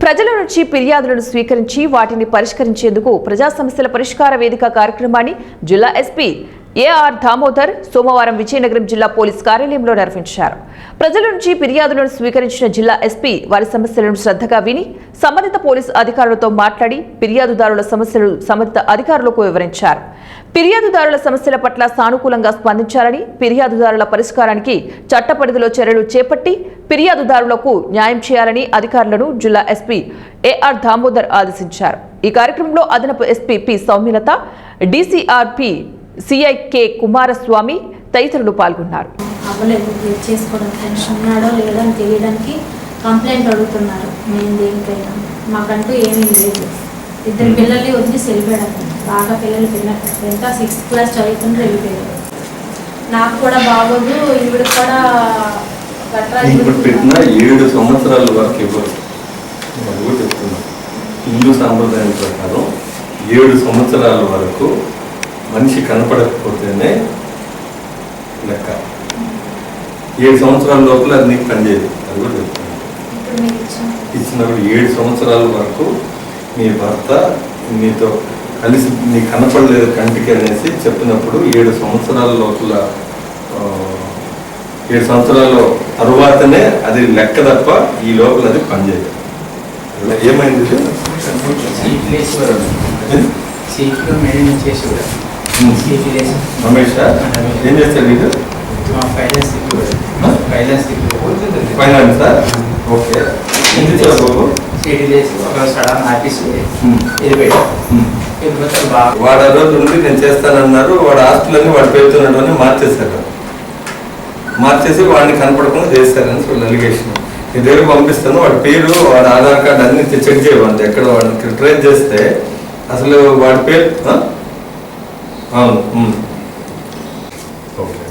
ప్రజల నుంచి ఫిర్యాదులను స్వీకరించి వాటిని పరిష్కరించేందుకు ప్రజా సమస్యల పరిష్కార వేదిక కార్యక్రమాన్ని జిల్లా ఎస్పీ ఏఆర్ దామోదర్ సోమవారం విజయనగరం జిల్లా పోలీస్ కార్యాలయంలో నిర్వహించారు. ప్రజల నుంచి ఫిర్యాదులను స్వీకరించిన జిల్లా ఎస్పీ వారి సమస్యలను శ్రద్ధగా విని సంబంధిత పోలీసు అధికారులతో మాట్లాడి ఫిర్యాదుదారుల సమస్యలు సంబంధిత అధికారులకు వివరించారు. ఫిర్యాదుదారుల సమస్యల పట్ల సానుకూలంగా స్పందించాలని, ఫిర్యాదుదారుల పరిష్కారానికి చట్ట పరిధిలో చర్యలు చేపట్టి ఫిర్యాదుదారులకు న్యాయం చేయాలని అధికారులను జిల్లా ఎస్పీ ఏఆర్ దామోదర్ ఆదేశించారు. ఈ కార్యక్రమంలో అదనపు SP P Soumyalatha, DCRP CI K Kumaraswamy తదితరులు పాల్గొన్నారు. తెలియడానికి కంప్లైంట్ అడుగుతున్నారు. నేను దేనికైనా మాకంటూ ఏమీ లేదు. ఇద్దరు పిల్లల్ని వదిలి వెళ్ళిపోయాడు. బాగా పిల్లలు ఎంత 6th క్లాస్ చదువుతుంటే వెళ్ళిపోయారు. నాకు కూడా బాగోదు. ఈవిడ కూడా పెట్టిన 7 సంవత్సరాల వరకు ఇవ్వరు. హిందూ సాంప్రదాయం ప్రకారం 7 సంవత్సరాల వరకు మనిషి కనపడకపోతేనే లెక్క. 7 సంవత్సరాల లోపల అది నీకు పనిచేయదు. అది కూడా చెప్తున్నాను. ఇచ్చినప్పుడు 7 సంవత్సరాల వరకు మీ భర్త మీతో కలిసి నీ కనపడలేదు కంటికి అనేసి చెప్పినప్పుడు 7 సంవత్సరాల లోపల 7 సంవత్సరాల తరువాతనే అది లెక్క తప్ప ఈ లోపల అది పనిచేయదు. ఏమైంది? రమేష్ ఏం చేస్తాడు? వీడు ఫైనాన్స్. ఓకే, వాడు ఆ రోజు నుండి నేను చేస్తానన్నారు. వాడు ఆస్తులన్నీ వాడు పెడుతున్నాడు అని మార్చేశారు. మార్చేసి వాడిని కనపడకుండా చేస్తారని వాళ్ళు అలిగేషన్. నీ దగ్గర పంపిస్తాను, వాడి పేరు, వాడి ఆధార్ కార్డు అన్ని చెక్ చేయమంది. ఎక్కడ వాడిని ట్రేస్ చేస్తే అసలు వాడి పేరు అవును. ఓకే.